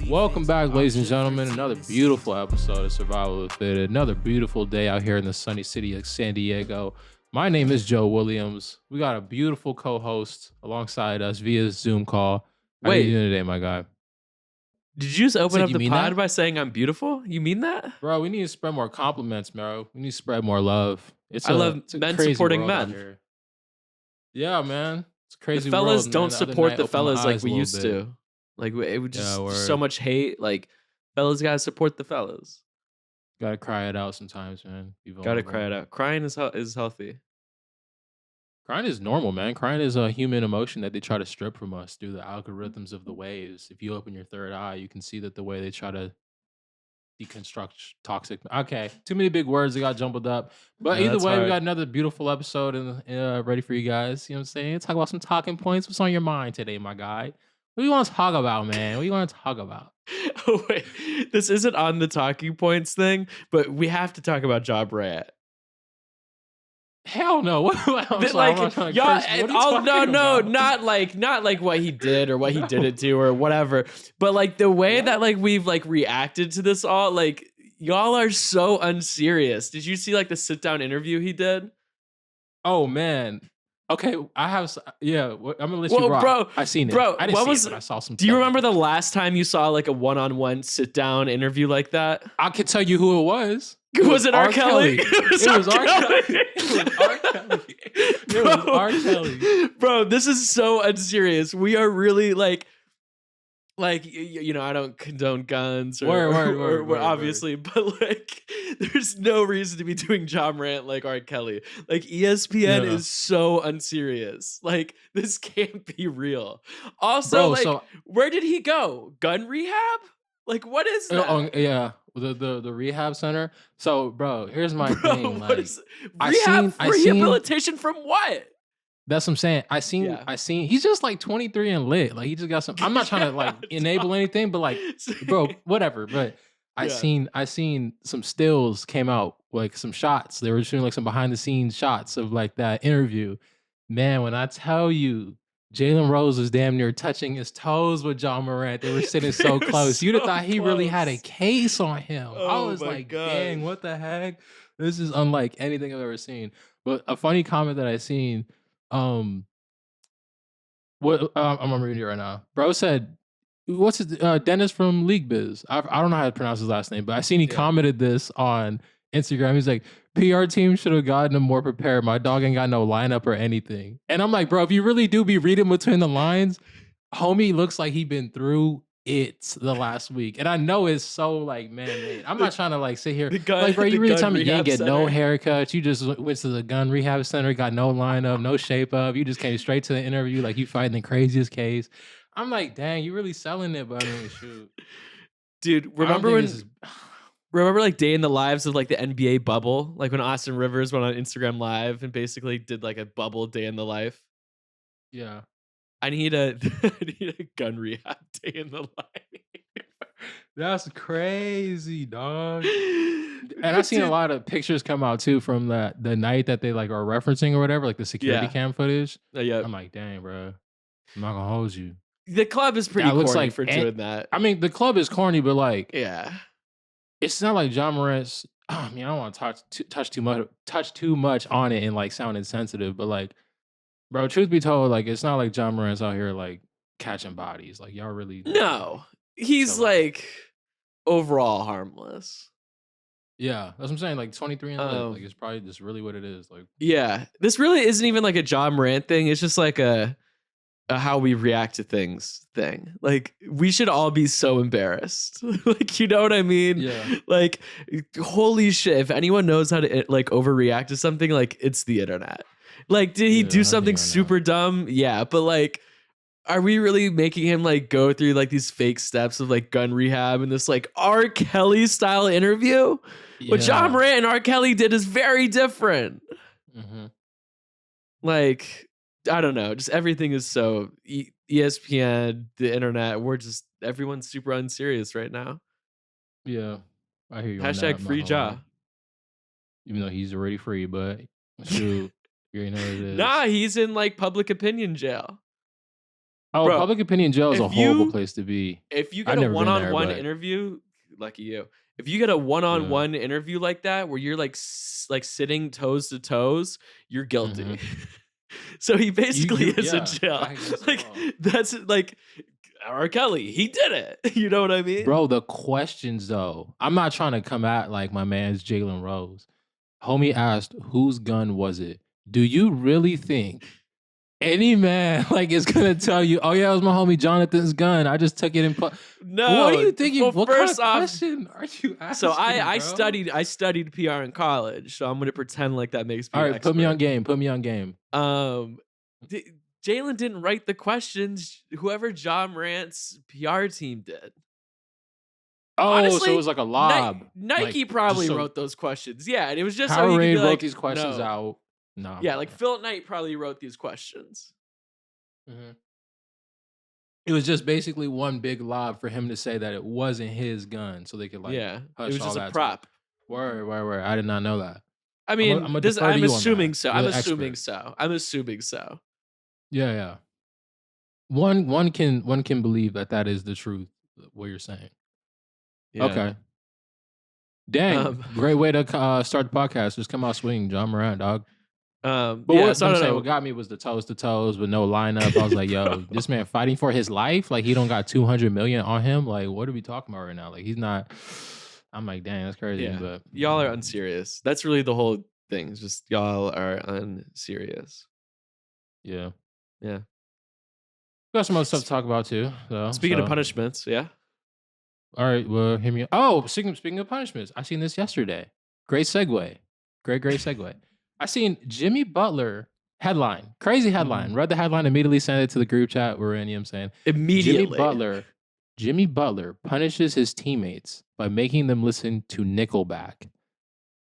Welcome back, ladies and gentlemen. Another beautiful episode of Survival of the Fit. Another beautiful day out here in the sunny city of San Diego. My name is Joe Williams. We got a beautiful co-host alongside us via Zoom call. How are you doing today, my guy? Did you just open up the pod by saying I'm beautiful? You mean that? Bro, we need to spread more compliments, bro. We need to spread more love. I love men supporting men. Yeah, man. It's a crazy the fellas world, don't support the fellas like we used to. Like it would just so much hate. Like fellas gotta support the fellas. Gotta cry it out sometimes, man. Gotta cry it out. Crying is healthy. Crying is normal, man. Crying is a human emotion that they try to strip from us through the algorithms of the waves. If you open your third eye, you can see that the way they try to deconstruct toxic. Okay, too many big words that got jumbled up. But either way, we got another beautiful episode and ready for you guys. You know what I'm saying? Talk about some talking points. What's on your mind today, my guy? What do you want to talk about, man? What do you want to talk about? Oh, wait. This isn't on the talking points thing, but we have to talk about Ja Morant. Hell no! Not like what he did or what he didn't do or whatever. But like the way that like we've like reacted to this all, like y'all are so unserious. Did you see like the sit down interview he did? Oh man. Okay, I have. Yeah, I'm gonna let you rock. Bro, I seen it. Bro, I didn't see it, but I saw some. Do you remember the last time you saw like a one-on-one sit-down interview like that? I can tell you who it was. Was it R. Kelly? It was R. Kelly. It was R. Kelly. Bro, this is so unserious. We are really like you know, I don't condone guns or obviously, but like there's no reason to be doing Ja Morant like R. Kelly. Like ESPN is so unserious. Like this can't be real. Also, bro, where did he go? Gun rehab? Like what is that? Yeah. The rehab center. So, bro, here's my thing. Like, rehabilitation from what? That's what I'm saying. I seen. He's just like 23 and lit. Like he just got some. I'm not trying to like enable anything, but like, bro, whatever. But I seen some stills came out, like some shots. They were shooting like some behind the scenes shots of like that interview. Man, when I tell you, Jalen Rose was damn near touching his toes with Ja Morant. They were sitting so close. You'd have thought he really had a case on him. I was like, dang, what the heck? This is unlike anything I've ever seen. But a funny comment that I seen. I'm reading it right now. Bro said, "What's his Dennis from LeagueFits?" I don't know how to pronounce his last name, but I seen he commented this on Instagram. He's like, "PR team should have gotten him more prepared. My dog ain't got no lineup or anything." And I'm like, bro, if you really do be reading between the lines, homie looks like he been through it the last week. And I know it's so like man-made. I'm not trying to like sit here like, bro, you really tell me you didn't get no haircut. You just went to the gun rehab center, got no lineup, no shape up. You just came straight to the interview like you fighting the craziest case. I'm like, dang, you really selling it, but I mean, shoot. Dude, remember like day in the lives of like the NBA bubble? Like when Austin Rivers went on Instagram Live and basically did like a bubble day in the life? Yeah. I need a gun rehab day in the life. That's crazy, dog. And I've seen a lot of pictures come out too from the night that they like are referencing or whatever, like the security cam footage. Yeah. I'm like, dang, bro. I'm not gonna hold you. The club is pretty corny for doing that. I mean, the club is corny, but like, yeah, it's not like Ja Morant's. I mean, I don't want to touch too much on it and like sound insensitive, but like. Bro, truth be told, like it's not like Ja Morant's out here like catching bodies. Like y'all really no. He's like overall harmless. Yeah, that's what I'm saying. Like 23 and like it's probably just really what it is. Like yeah, this really isn't even like a Ja Morant thing. It's just like a how we react to things thing. Like we should all be so embarrassed. Like you know what I mean? Yeah. Like holy shit! If anyone knows how to like overreact to something, like it's the internet. Like, did he do something super dumb? Yeah, but like, are we really making him like go through like these fake steps of like gun rehab and this like R. Kelly style interview? Yeah. What Ja Morant and R. Kelly did is very different. Mm-hmm. Like, I don't know, just everything is so ESPN, the internet. Everyone's super unserious right now. Yeah, I hear you. Hashtag free Ja. Even though he's already free, but shoot. You know what it is. Nah, he's in like public opinion jail. Oh, Bro, public opinion jail is a horrible place to be. If you get a one-on-one interview, lucky you. If you get a one-on-one interview like that, where you're like sitting toes to toes, you're guilty. So he basically is in jail. Like that's like R. Kelly. He did it. You know what I mean? Bro, the questions though. I'm not trying to come at like my man's Jalen Rose. Homie asked, whose gun was it? Do you really think any man like is gonna tell you, oh yeah, it was my homie Jonathan's gun. I just took it and put. No, what are you thinking? Well, what kind of question are you asking? So I studied PR in college, so I'm gonna pretend like that makes me. All right, put me on game. Put me on game. Jalen didn't write the questions. Whoever John Morant's PR team did. Oh, honestly, so it was like a lob. Nike like, probably wrote those questions. Yeah, and it was just Powerade so he could be wrote these questions out. No. Yeah, like Phil Knight probably wrote these questions. Mm-hmm. It was just basically one big lob for him to say that it wasn't his gun, so they could like it was just a prop. Word. I did not know that. I mean, I'm assuming so. I'm assuming so. Yeah. One can believe that is the truth. What you're saying. Yeah. Okay. Dang, great way to start the podcast. Just come out swinging, John Morant, dog. But what I'm saying, what got me was the toes to toes with no lineup. I was like, yo, this man fighting for his life. Like he don't got 200 million on him. Like, what are we talking about right now? Like he's not. I'm like, dang, that's crazy. Yeah. But y'all are unserious. That's really the whole thing. It's just y'all are unserious. Yeah. Yeah. Got some other stuff to talk about too. Speaking of punishments, yeah. All right, well, hear me. Oh, speaking of punishments, I seen this yesterday. Great segue. Great segue. I seen Jimmy Butler headline. Crazy headline. Read the headline, immediately sent it to the group chat we're in, you know what I'm saying? Immediately. Jimmy Butler punishes his teammates by making them listen to Nickelback.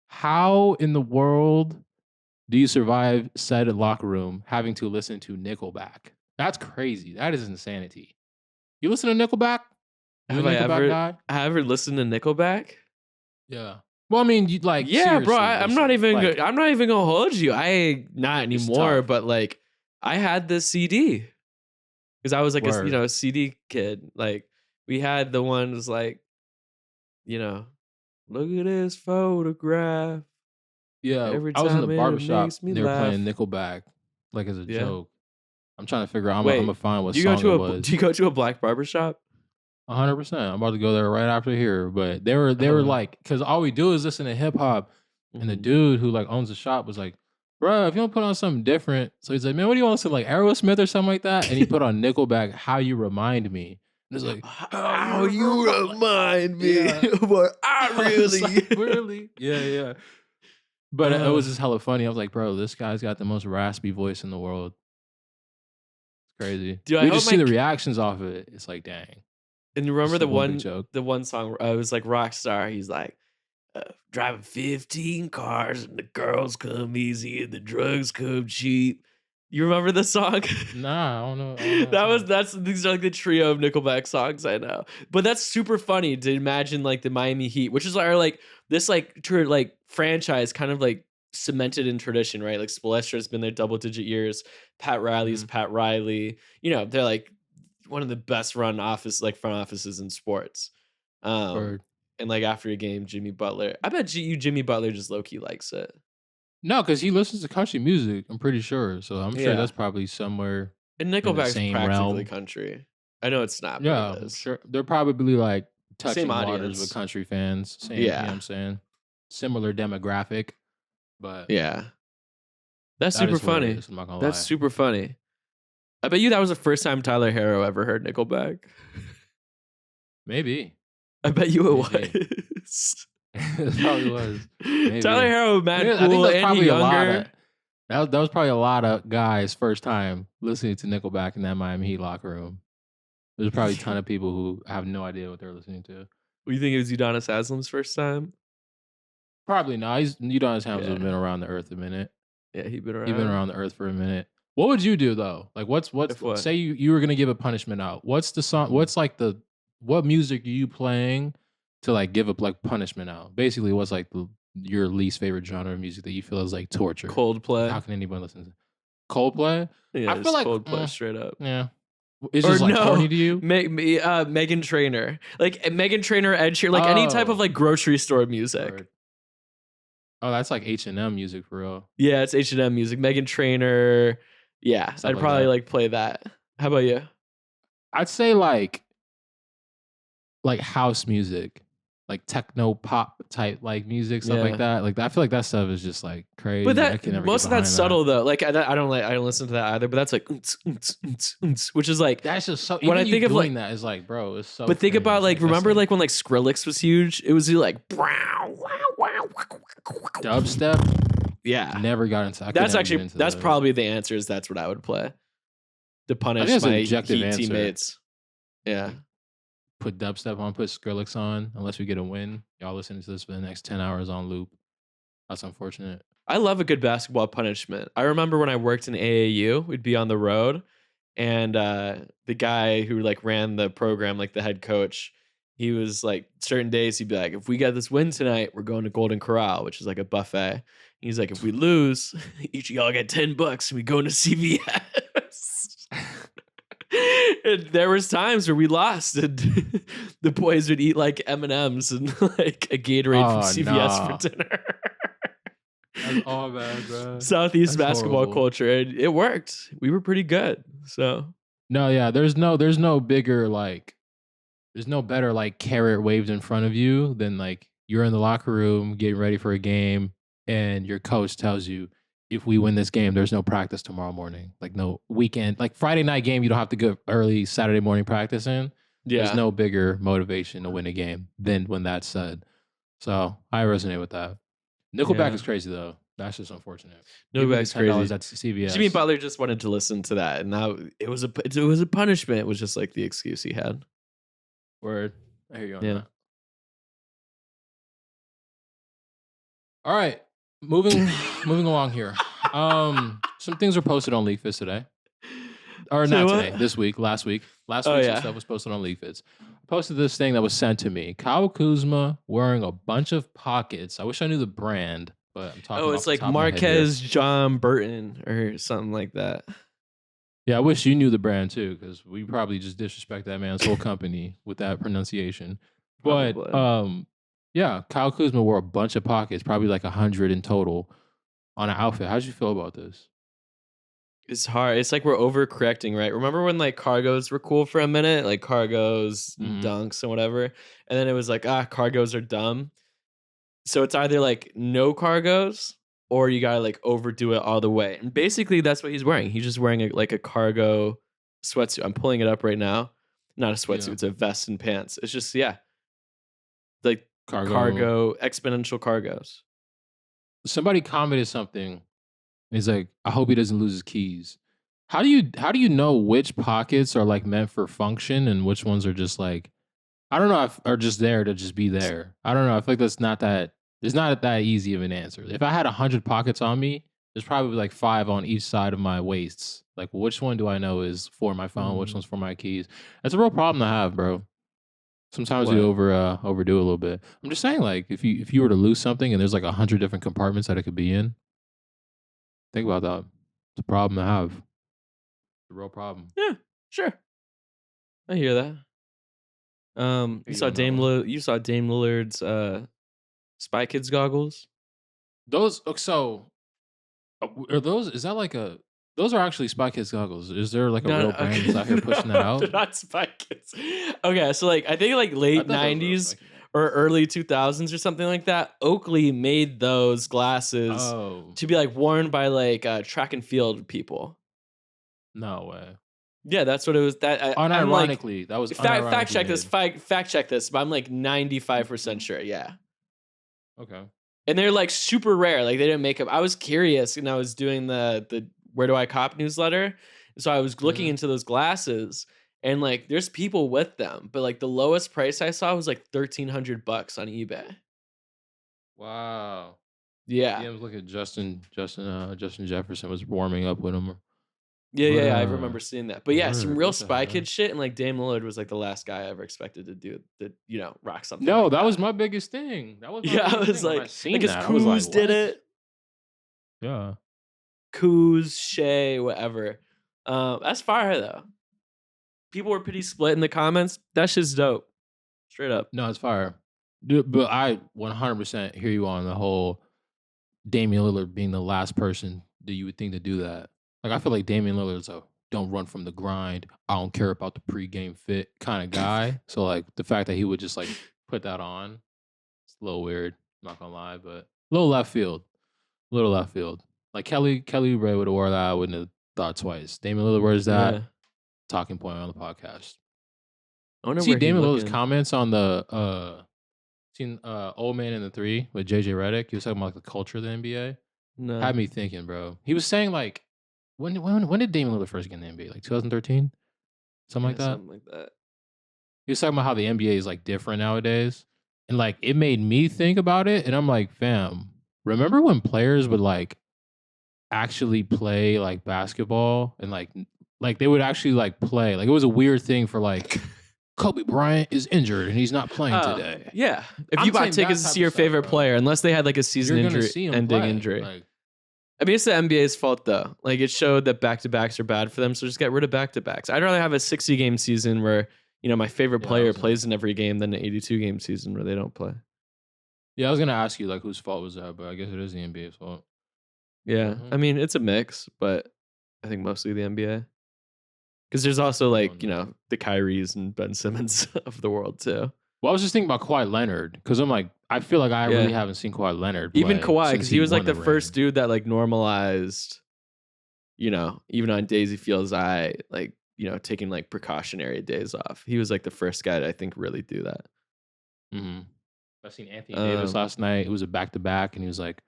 How in the world do you survive said locker room having to listen to Nickelback? That's crazy. That is insanity. You listen to Nickelback? Have I ever listened to Nickelback? Yeah. Well, I mean, you like. Yeah, bro. I'm not even gonna hold you. Not anymore. But like, I had the CD because I was like a CD kid. Like, we had the ones like, look at this photograph. Yeah, I was in the barbershop. They were playing Nickelback like as a joke. I'm trying to figure out. I'm gonna find what song it was. Do you go to a black barbershop? 100%. I'm about to go there right after here. But they were like, because all we do is listen to hip hop, and the dude who like owns the shop was like, bro, if you don't put on something different. So he's like, man, what do you want to listen like Aerosmith or something like that? And he put on Nickelback, How You Remind Me. And it's like, how you remind me what I really, like, really, yeah. But it was just hella funny. I was like, bro, this guy's got the most raspy voice in the world. It's crazy. We just see the reactions off of it. It's like, dang. And you remember the one song? It was like Rockstar. He's like, driving 15 cars and the girls come easy and the drugs come cheap. You remember the song? Nah, I don't know. These are like the trio of Nickelback songs I know. But that's super funny to imagine like the Miami Heat, which is like this like franchise kind of like cemented in tradition, right? Like Spoelstra's been there double-digit years. Pat Riley's Pat Riley. They're like one of the best run front offices in sports. And like after a game, Jimmy Butler. I bet Jimmy Butler just low-key likes it. No, because he listens to country music, I'm pretty sure. So I'm sure that's probably somewhere. And Nickelback's practically country. I know it's not. Yeah, I'm sure. They're probably like touching waters with country fans. Same, you know what I'm saying? Similar demographic. But yeah. That's super funny. That's super funny. I bet you that was the first time Tyler Harrow ever heard Nickelback. Maybe. I bet you it was. It probably was. Maybe. Tyler Harrow, man, cool, and younger. That was probably a lot of guys' first time listening to Nickelback in that Miami Heat locker room. There's probably a ton of people who have no idea what they're listening to. What do you think it was Udonis Haslam's first time? Probably not. Udonis Haslam's been around the earth a minute. Yeah, he's been around the earth for a minute. What would you do though? Like, what's say you were gonna give a punishment out? What's the song? What's like what music are you playing to like give up like punishment out? Basically, what's like your least favorite genre of music that you feel is like torture? Coldplay. How can anyone listen to Coldplay? Yeah, I feel like Coldplay straight up. Yeah. It's just like corny to you. Megan Trainor, like Megan Trainor, Ed Sheeran, like any type of like grocery store music. Word. Oh, that's like H&M music for real. Yeah, it's H&M music. Megan Trainor. Yeah, I'd probably like play that. How about you? I'd say like house music, like techno pop type like music, stuff like that. Like I feel like that stuff is just like crazy. But that most of that's subtle though. Like I don't listen to that either. But that's like which is like that's just so. When I think of like that, is like, bro, it's so. But think about like remember like when like Skrillex was huge. It was like dubstep. Yeah, never got into. That's probably the answer. Is that's what I would play to punish my Heat teammates. Yeah. Put dubstep on, put Skrillex on, unless we get a win. Y'all listening to this for the next 10 hours on loop. That's unfortunate. I love a good basketball punishment. I remember when I worked in AAU, we'd be on the road, and the guy who like ran the program, like the head coach, he was like, certain days he'd be like, if we get this win tonight, we're going to Golden Corral, which is like a buffet. He's like, if we lose, each of y'all get $10 and we go into CVS. And there was times where we lost and the boys would eat like M&Ms and like a Gatorade from CVS for dinner. That's all bad, bro. Southeast basketball culture. It worked. We were pretty good. So no, yeah, there's no bigger like there's no better like carrot waved in front of you than like you're in the locker room getting ready for a game and your coach tells you, if we win this game, there's no practice tomorrow morning. Like no weekend, like Friday night game, you don't have to go early Saturday morning practice in. Yeah. There's no bigger motivation to win a game than when that's said. So I resonate with that. Nickelback is crazy though. That's just unfortunate. Nickelback's crazy. At CVS. Jimmy Butler just wanted to listen to that, and now it was a punishment. It was just like the excuse he had. Word. I hear you on that. All right. Moving along here. Some things were posted on LeagueFits today. Or not today, this week, last week. Last week some stuff was posted on LeagueFits. I posted this thing that was sent to me. Kyle Kuzma wearing a bunch of pockets. I wish I knew the brand, but I'm talking it's like Marquez John Burton or something like that. Yeah, I wish you knew the brand too, because we probably just disrespect that man's whole company with that pronunciation. But yeah, Kyle Kuzma wore a bunch of pockets, probably like 100 in total on an outfit. How'd you feel about this? It's hard. It's like we're overcorrecting, right? Remember when like cargos were cool for a minute? Like cargos, dunks, and whatever. And then it was like, cargos are dumb. So it's either like no cargos or you gotta like overdo it all the way. And basically that's what he's wearing. He's just wearing like a cargo sweatsuit. I'm pulling it up right now. Not a sweatsuit, it's a vest and pants. It's just, like cargo exponential cargos. Somebody commented something. He's like, I hope he doesn't lose his keys. How do you know which pockets are like meant for function and which ones are just like, I don't know, are just there to just be there. I don't know. I feel like it's not that easy of an answer. If I had 100 pockets on me, there's probably like 5 on each side of my waists. Like, which one do I know is for my phone? Which one's for my keys? That's a real problem to have, bro. Sometimes we overdo a little bit. I'm just saying, like, if you were to lose something and there's like 100 different compartments that it could be in, think about that. It's a problem to have. It's a real problem. Yeah, sure. I hear that. You saw Dame Lillard's Spy Kids goggles. Those are those? Is that like a? Those are actually Spy Kids goggles. Is there like a real brand that's out here pushing that out? They're not Spy Kids. Okay, so like I think like late 90s or early 2000s or something like that, Oakley made those glasses to be like worn by like track and field people. No way. Yeah, that's what it was. That unironically, like, that was fact check this. Fact check this, but I'm like 95% sure. Yeah. Okay. And they're like super rare. Like they didn't make them. I was curious, and I was doing the Where Do I Cop newsletter. So I was looking into those glasses, and like there's people with them, but like the lowest price I saw was like $1,300 on eBay. Wow. Yeah. I was looking at Justin Jefferson was warming up with him. Yeah, I remember seeing that. But yeah, some real Spy Kid shit, and like Dame Lillard was like the last guy I ever expected to do rock something. No, like that was my biggest thing. That was I was like his Kuz did it. Yeah. Kuz, Shea, whatever. That's fire though. people were pretty split in the comments. That shit's dope. Straight up. No, it's fire. Dude, but I 100% hear you on the whole Damian Lillard being the last person that you would think to do that. Like, I feel like Damian Lillard's a don't run from the grind, I don't care about the pregame fit kind of guy. So, like, the fact that he would just, like, put that on, it's a little weird. I'm not going to lie, but a little left field. Like, Kelly Ray would have wore that. I wouldn't have thought twice. Damian Lillard wears that. Yeah. Talking point on the podcast. I wonder see Damian Lillard's comments on the seen Old Man in the Three with JJ Redick. He was talking about like the culture of the NBA. No. Had me thinking, bro. He was saying like when did Damian Lillard first get in the NBA? Like 2013? Something like that? Something like that. He was talking about how the NBA is like different nowadays. And like it made me think about it. And I'm like, fam, remember when players would like actually play like basketball and like they would actually like play. Like it was a weird thing for like Kobe Bryant is injured and he's not playing today. Yeah. If you bought tickets to see your favorite player, unless they had like a season ending injury. Like, I mean, it's the NBA's fault though. Like it showed that back-to-backs are bad for them. So just get rid of back-to-backs. I'd rather have a 60-game season where, you know, my favorite player plays in every game than an 82-game season where they don't play. Yeah, I was going to ask you like whose fault was that, but I guess it is the NBA's fault. Yeah. I mean, it's a mix, but I think mostly the NBA. Because there's also like, you know, the Kyries and Ben Simmons of the world too. Well, I was just thinking about Kawhi Leonard because I'm like, I feel like I really haven't seen Kawhi Leonard play. Even Kawhi, because he was like the first dude that like normalized, you know, even on days he feels like, you know, taking like precautionary days off. He was like the first guy to I think really do that. Mm-hmm. I seen Anthony Davis last night. It was a back-to-back and he was like,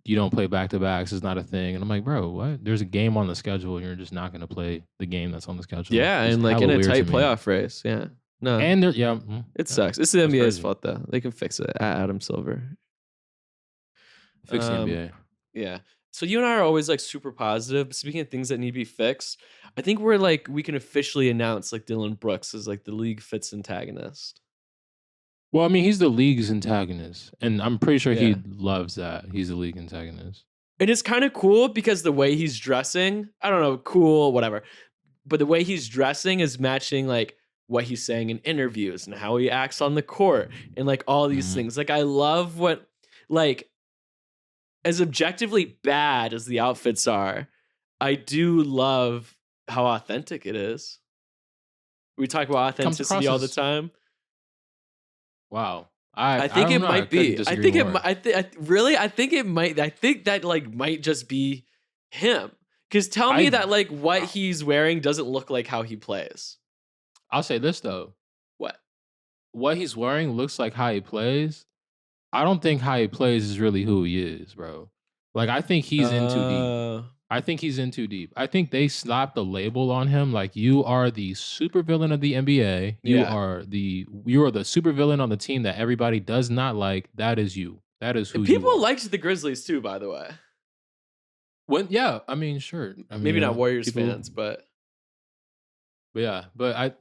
you don't play back-to-backs, it's not a thing. And I'm like, bro, what? There's a game on the schedule and you're just not going to play the game that's on the schedule. Yeah, it's and like in a tight playoff race. Yeah. No. And it sucks. It's the NBA's fault though. They can fix it. Adam Silver. Fix the NBA. Yeah. So you and I are always like super positive. But speaking of things that need to be fixed, I think we can officially announce like Dillon Brooks as like the LeagueFits antagonist. Well, I mean, he's the league's antagonist, and I'm pretty sure he loves that. He's the league antagonist. And it's kind of cool because the way he's dressing, I don't know, cool, whatever. But the way he's dressing is matching like what he's saying in interviews and how he acts on the court and like all these things. Like I love what, like, as objectively bad as the outfits are, I do love how authentic it is. We talk about authenticity all the time. Wow. I think it might be. I think that like might just be him. Because tell me that like what he's wearing doesn't look like how he plays. I'll say this though. What he's wearing looks like how he plays. I don't think how he plays is really who he is, bro. Like I think he's in too deep. I think they slapped a label on him like you are the supervillain of the NBA. You are the supervillain on the team that everybody does not like. That is you. That is who you are. People liked the Grizzlies too, by the way. I mean, sure. I mean, maybe not Warriors fans, but yeah, but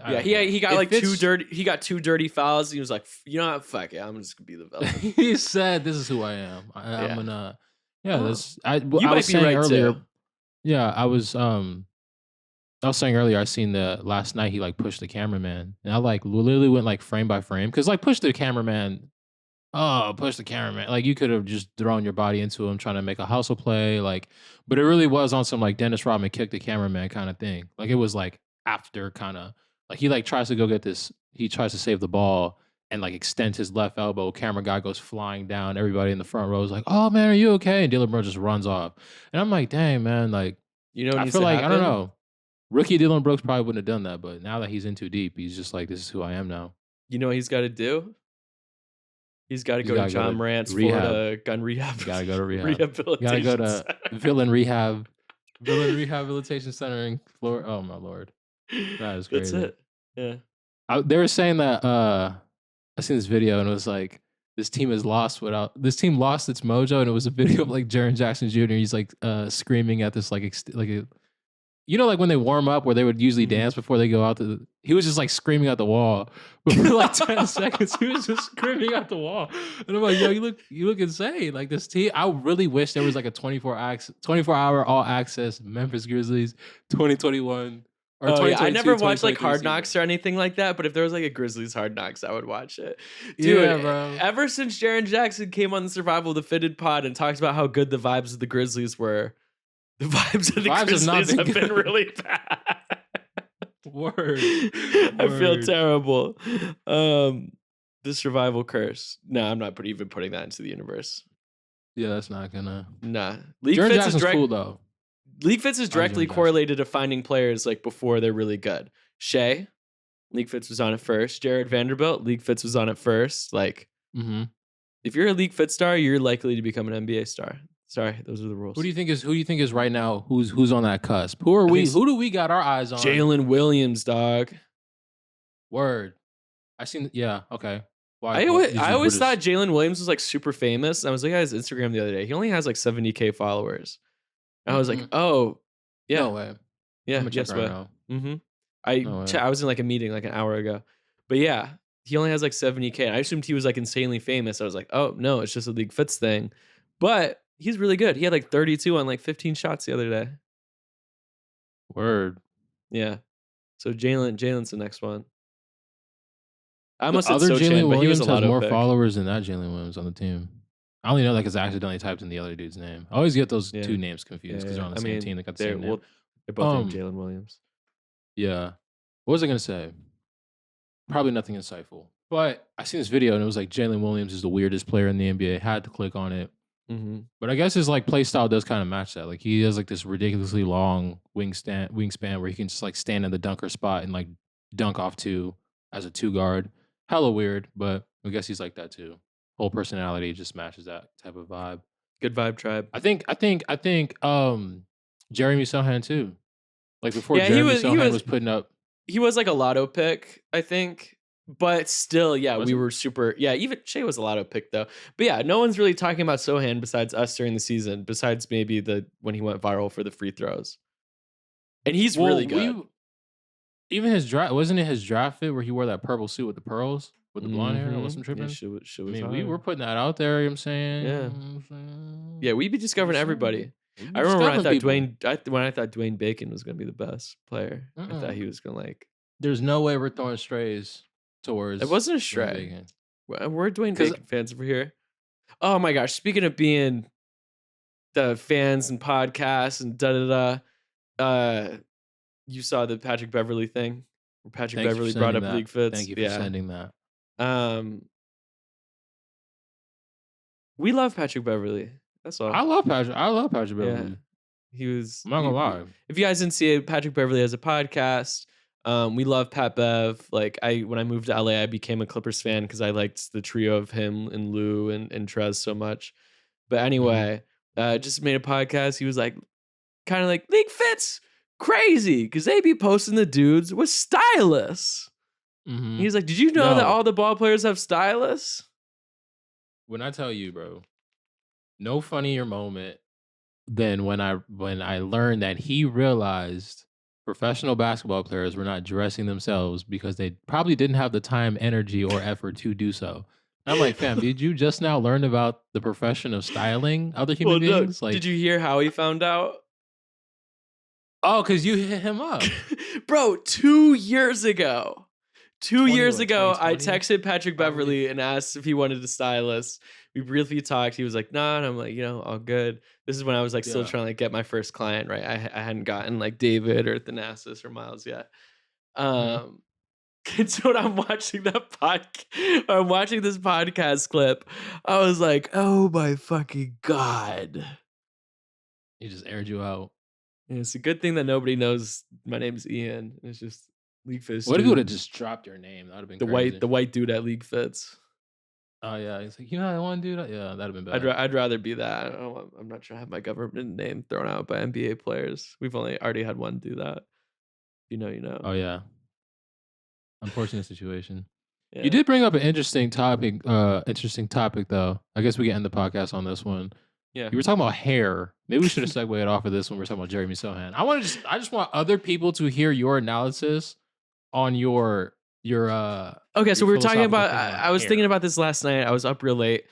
he got like two dirty fouls. He was like, you know what, fuck it, I'm just gonna be the villain. He said, "This is who I am. I'm gonna." Yeah, I might was be saying right earlier. too. Yeah, I was saying earlier. I seen last night he like pushed the cameraman, and I like literally went like frame by frame because like push the cameraman. Like you could have just thrown your body into him trying to make a hustle play, like, but it really was on some like Dennis Rodman kick the cameraman kind of thing. Like it was like after kind of like he like tries to go get this. He tries to save the ball. And like extends his left elbow, camera guy goes flying down. Everybody in the front row is like, "Oh man, are you okay?" And Dillon Brooks just runs off. And I'm like, "Dang man, like, you know, I feel like I don't know. Rookie Dillon Brooks probably wouldn't have done that, but now that he's in too deep, he's just like, this is who I am now. You know what he's got to do? He's got to go to John Morant's Florida gun rehab. Got to go to rehab. Got to go to villain rehabilitation center in Florida. Oh my lord, that is crazy. That's it. Yeah. They were saying that. I seen this video and it was like, this team lost its mojo, and it was a video of like Jaren Jackson Jr. He's like screaming at this like you know, like when they warm up where they would usually dance before they go out he was just like screaming at the wall. But for like 10 seconds, he was just screaming at the wall. And I'm like, yo, you look insane. Like this team, I really wish there was like a 24-hour all access Memphis Grizzlies 2021 Or I never watched like Hard Knocks or anything like that, but if there was like a Grizzlies Hard Knocks, I would watch it. Dude, yeah, bro. Ever since Jaren Jackson came on the Survival of the Fitted pod and talked about how good the vibes of the Grizzlies were, the vibes of the Grizzlies have been really bad. Word. I feel terrible. The survival curse. No, I'm not even putting that into the universe. Yeah, that's not gonna. Nah. LeagueFits is cool though. LeagueFits is directly correlated to finding players like before they're really good. Shea, LeagueFits was on it first. Jared Vanderbilt, LeagueFits was on it first. Like, if you're a LeagueFits star, you're likely to become an NBA star. Sorry, those are the rules. Who do you think is right now? Who's on that cusp? Who do we got our eyes on? Jalen Williams, dog. Word. I seen. Yeah. Okay. Why? I always thought Jalen Williams was like super famous. And I was looking at his Instagram the other day. He only has like 70K followers. And I was like, oh, yeah. No way. Yeah. Yes way. I was in like a meeting like an hour ago. But yeah, he only has like 70K. And I assumed he was like insanely famous. I was like, oh no, it's just a LeagueFits thing. But he's really good. He had like 32 on like 15 shots the other day. Word. Yeah. So Jalen's the next one. I almost said Jalen but he was has more followers than that Jalen Williams on the team. I only know that because I accidentally typed in the other dude's name. I always get those two names confused because they're on the same team. They got the same name. They're both named Jalen Williams. Yeah. What was I going to say? Probably nothing insightful. But I seen this video and it was like Jalen Williams is the weirdest player in the NBA. Had to click on it. But I guess his like play style does kind of match that. Like he has like this ridiculously long wingspan where he can just like stand in the dunker spot and like dunk off two as a 2 guard. Hella weird, but I guess he's like that too. Whole personality just matches that type of vibe. Good vibe tribe. I think Jeremy Sohan too. Like before Jeremy Sohan was putting up. He was like a lotto pick, I think. But still, yeah, we were super. Yeah, even Shea was a lotto pick though. But yeah, no one's really talking about Sohan besides us during the season, besides maybe when he went viral for the free throws. And he's really good. Even his draft, wasn't it his draft fit where he wore that purple suit with the pearls, with the blonde hair? I wasn't tripping. Yeah, we were putting that out there, you know what I'm saying? Yeah. Yeah, we'd be discovering everybody. I remember when I thought Dwayne Bacon was going to be the best player. I thought he was going to like... There's no way we're throwing strays towards... It wasn't a stray. We're Dwayne Bacon fans over here. Oh my gosh, speaking of being the fans and podcasts and da-da-da, you saw the Patrick Beverly thing where Patrick Beverly brought up LeagueFits. Thank you for sending that. We love Patrick Beverly. That's all. I love Patrick Beverly. Yeah. He was. I'm not gonna lie. If you guys didn't see it, Patrick Beverly has a podcast. We love Pat Bev. Like when I moved to LA, I became a Clippers fan because I liked the trio of him and Lou and Trez so much. But anyway, just made a podcast. He was like, kind of like LeagueFits. Crazy because they be posting the dudes with stylists. He's like, did you know that all the ball players have stylists? When I tell you, bro, no funnier moment than when I learned that he realized professional basketball players were not dressing themselves because they probably didn't have the time, energy, or effort to do so. I'm like, fam, did you just now learn about the profession of styling other human beings? Like, did you hear how he found out? Oh, because you hit him up. Bro, 2 years ago. 2 years ago, I texted Patrick Beverly and asked if he wanted a stylist. We briefly talked. He was like, nah. And I'm like, all good. This is when I was like still trying to like get my first client, right? I hadn't gotten like David or Thanasis or Miles yet. And so when I'm watching this podcast clip, I was like, oh my fucking God. He just aired you out. Yeah, it's a good thing that nobody knows my name's Ian. It's just LeagueFits. What if you would have just dropped your name? That would have been crazy. The white dude at LeagueFits. Oh yeah, he's like, I want to do that. Yeah, that'd have been bad. I'd rather be that. I'm not trying to have my government name thrown out by NBA players. We've already had one do that. You know. Oh yeah. Unfortunate situation. Yeah. You did bring up an interesting topic. Though. I guess we can end the podcast on this one. Yeah. You were talking about hair. Maybe we should have segued off of this when we were talking about Jeremy Sohan. I just want other people to hear your analysis on your okay, so we were talking about I was thinking about this last night. I was up real late.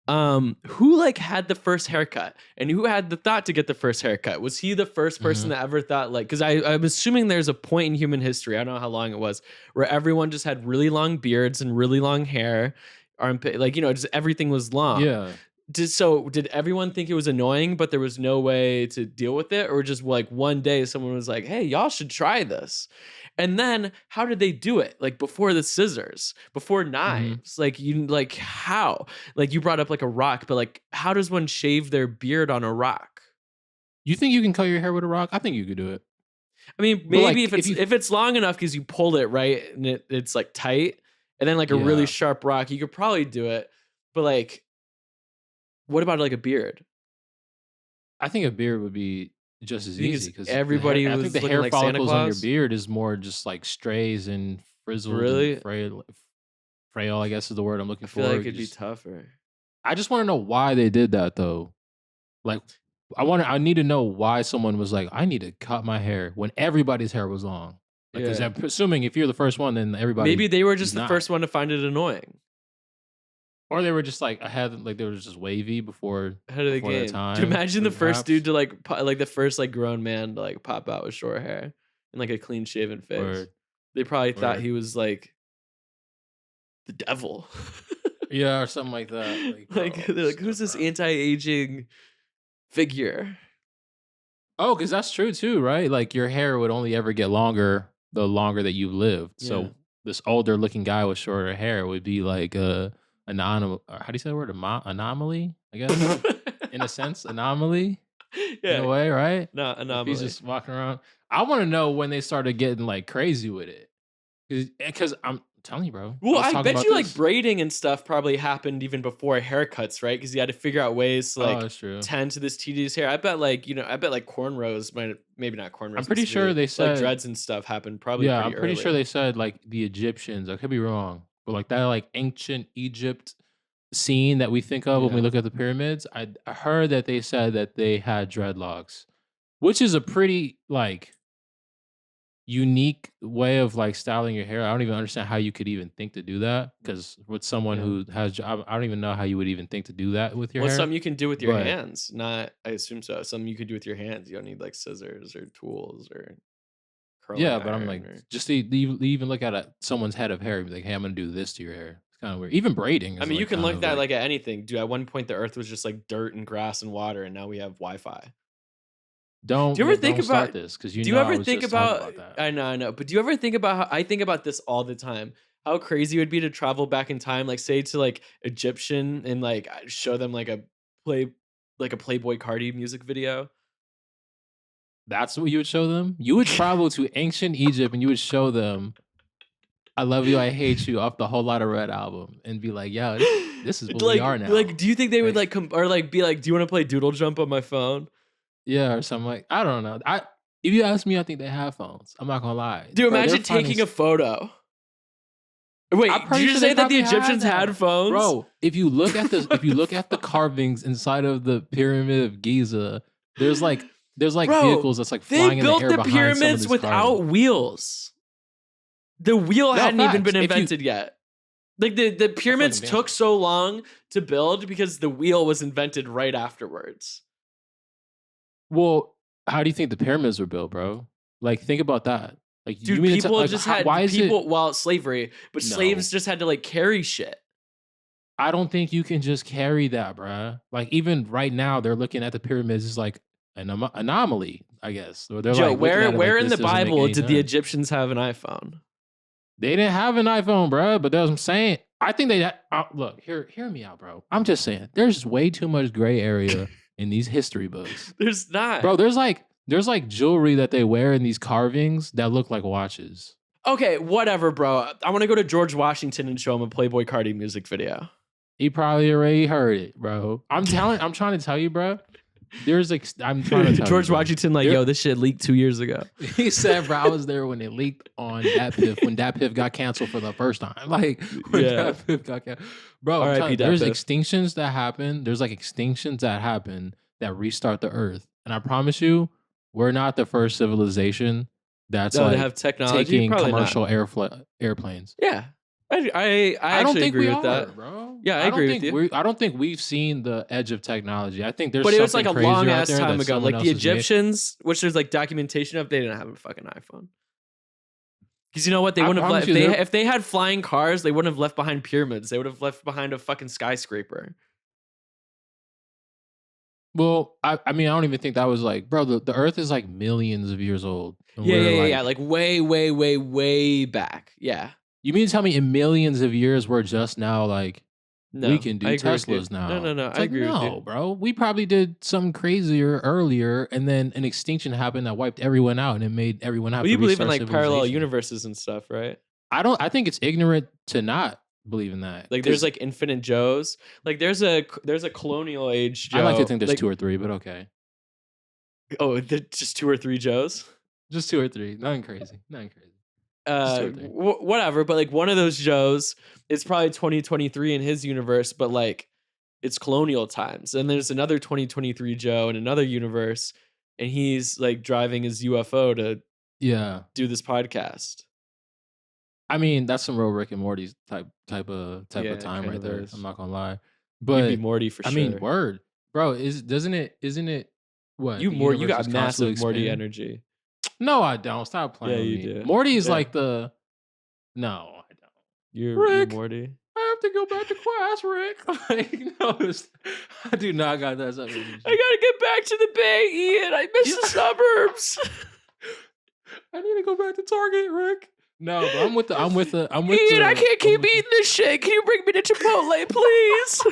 who like had the first haircut and who had the thought to get the first haircut? Was he the first person that ever thought like, because I'm assuming there's a point in human history, I don't know how long it was, where everyone just had really long beards and really long hair, armpit, like, just everything was long. Yeah. Did everyone think it was annoying, but there was no way to deal with it? Or just like one day someone was like, hey, y'all should try this. And then how did they do it? Like before the scissors, before knives, like how? Like you brought up like a rock, but like how does one shave their beard on a rock? You think you can cut your hair with a rock? I think you could do it. I mean, maybe like, if it's long enough because you pulled it right and it's like tight, and then like a really sharp rock, you could probably do it. But like, what about like a beard? I think a beard would be just as easy because everybody I was think the hair like follicles on your beard is more just like strays and frizzled. Really? And frail, I guess is the word I'm looking for. I feel like it'd be tougher. I just want to know why they did that though. Like, I need to know why someone was like, I need to cut my hair when everybody's hair was long. Because I'm assuming if you're the first one, then everybody. Maybe they were just the first one to find it annoying. Or they were just like ahead, like they were just wavy before ahead of the game. Time, to imagine the first dude to like the first like grown man to like pop out with short hair and like a clean shaven face. They probably thought he was like the devil. Yeah, or something like that. They're like, who's this anti-aging figure? Oh, because that's true too, right? Like your hair would only ever get longer the longer that you lived. Yeah. So this older looking guy with shorter hair would be like a anomaly. How do you say the word? Anomaly, I guess. In a sense, anomaly. Yeah. In a way, right? No, anomaly. If he's just walking around. I want to know when they started getting like crazy with it. Because I'm telling you, bro. Well, I bet you like braiding and stuff probably happened even before haircuts, right? Because you had to figure out ways to like tend to this tedious hair. I bet like cornrows maybe not cornrows. I'm pretty sure they said like dreads and stuff happened probably. Yeah, I'm pretty sure they said like the Egyptians. I could be wrong, but like that like ancient Egypt scene that we think of when we look at the pyramids. I heard that they said that they had dreadlocks, which is a pretty like unique way of like styling your hair. I don't even understand how you could even think to do that, because with someone who has, I don't even know how you would even think to do that with your hair. Something you can do with your hands. I assume so. Something you could do with your hands. You don't need like scissors or tools or curling but I'm like, just to even look at someone's head of hair and be like, hey, I'm gonna do this to your hair. It's kind of weird. Even braiding. I mean, you can look that like at anything. Dude, at one point the earth was just like dirt and grass and water, and now we have Wi-Fi. Do you ever think about this? Because do you ever think about that? I know. But do you ever think about how I think about this all the time? How crazy it would be to travel back in time, like say to like Egyptian and like show them like a Playboy Cardi music video. That's what you would show them? You would travel to ancient Egypt and you would show them I Love You, I Hate You off the Whole Lotta Red album and be like, yo, this is what we are now. Like, do you think they would like or like be like, do you want to play Doodle Jump on my phone? Yeah, or something like, I don't know. If you ask me, I think they have phones. I'm not gonna lie. Dude, imagine taking a photo. Wait, did you say that the Egyptians had phones? Bro, if you look at the carvings inside of the Pyramid of Giza, there's vehicles that's like flying in the air behind some of these carvings. They built the pyramids without wheels. The wheel hadn't even been invented yet. Like the pyramids took so long to build because the wheel was invented right afterwards. Well, how do you think the pyramids were built, bro? Like, think about that. Like, dude, people just had slavery, but slaves just had to like carry shit. I don't think you can just carry that, bro. Like, even right now, they're looking at the pyramids as like an anomaly, I guess. Or they're Joe, like, where in the Bible did the Egyptians have an iPhone? They didn't have an iPhone, bro. But that's what I'm saying. I think they look. Hear me out, bro. I'm just saying. There's way too much gray area in these history books. There's not, bro. There's like jewelry that they wear in these carvings that look like watches. Okay, whatever, bro. I want to go to George Washington and show him a Playboy Cardi music video. He probably already heard it, bro. I'm trying to tell you, bro. I'm trying to tell George Washington, like, yo, this shit leaked 2 years ago. He said, bro, I was there when it leaked on DatPiff, when DatPiff got canceled for the first time. Like, when DatPiff got canceled. Bro, there's extinctions that happen. There's like extinctions that happen that restart the earth. And I promise you, we're not the first civilization that's like have technology. Taking commercial airplanes. Yeah. I actually agree with that, bro. Yeah, I agree with you. I don't think we've seen the edge of technology. I think there's, but it was like a long ass time ago. Like the Egyptians, which there's like documentation of, they didn't have a fucking iPhone. Because you know what, they wouldn't have left. If they had flying cars, they wouldn't have left behind pyramids. They would have left behind a fucking skyscraper. Well, I mean, I don't even think that was like, bro, the Earth is like millions of years old. Yeah. Like way back. Yeah. You mean to tell me in millions of years we're just now like, we can do Teslas now? No. I agree with you. No, bro. We probably did something crazier earlier, and then an extinction happened that wiped everyone out, and it made everyone have to you believe in like parallel universes and stuff, right? I think it's ignorant to not believe in that. Like there's like infinite Joes. Like there's a colonial age Joe. I like to think there's like, 2 or 3, but okay. Oh, just 2 or 3 Joes? Just 2 or 3. Nothing crazy. Whatever, but like one of those Joes is probably 2023 in his universe, but like it's colonial times. And there's another 2023 Joe in another universe, and he's like driving his UFO to do this podcast. I mean, that's some real Rick and Morty type of time right there. I'm not gonna lie, but you'd be Morty for sure. I mean, word, bro. Isn't it? What you got massive Morty energy. No, I don't. Stop playing. Yeah, with you me. do. Morty is like the. No, I don't. You're Morty. I have to go back to class, Rick. Like, no, I do not got that. I gotta get back to the Bay, Ian. I miss the suburbs. I need to go back to Target, Rick. No, but I'm with Ian, I can't keep eating this shit. Can you bring me to Chipotle, please?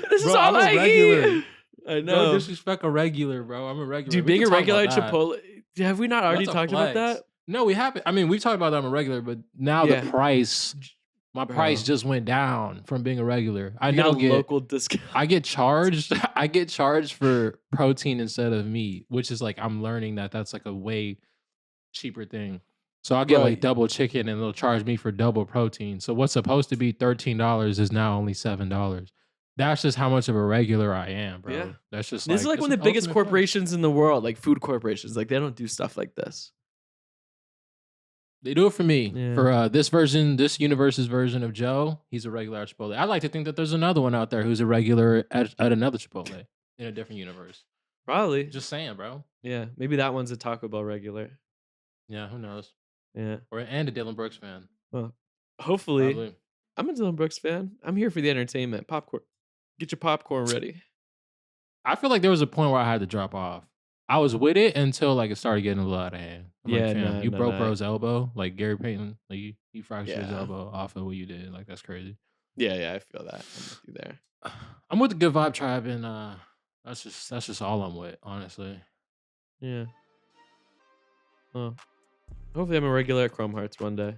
This is all I eat. I know. Don't disrespect a regular, bro. I'm a regular. Dude, being a regular at Chipotle. Have we not already talked about that? No, we haven't. I mean, we've talked about that I'm a regular, but now the price, price just went down from being a regular. I now get local discount. I get charged for protein instead of meat, which is like, I'm learning that's like a way cheaper thing. So I'll get like double chicken and they'll charge me for double protein. So what's supposed to be $13 is now only $7. That's just how much of a regular I am, bro. Yeah. That's just this is like one of the biggest corporations in the world, like food corporations. Like they don't do stuff like this. They do it for me. Yeah. For this universe's version of Joe, he's a regular at Chipotle. I like to think that there's another one out there who's a regular at another Chipotle in a different universe. Probably. Just saying, bro. Yeah, maybe that one's a Taco Bell regular. Yeah, who knows? Yeah. And a Dillon Brooks fan. Well, hopefully. Probably. I'm a Dillon Brooks fan. I'm here for the entertainment. Popcorn. Get your popcorn ready. I feel like there was a point where I had to drop off. I was with it until like it started getting a little out of hand. I'm like, fam, you broke bro's elbow, like Gary Payton, like he fractured his elbow off of what you did. Like that's crazy. Yeah, I feel that. I'm with you there. I'm with the Good Vibe Tribe, and that's just all I'm with, honestly. Yeah. Well, hopefully I'm a regular at Chrome Hearts one day.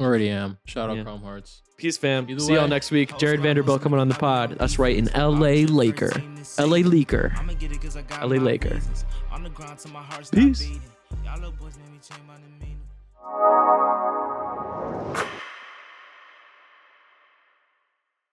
Already am. Shout out Chrome Hearts. Peace, fam. See y'all next week. Jared Vanderbilt coming on the pod. That's right, in LA Laker. LA Laker. LA Laker. Peace.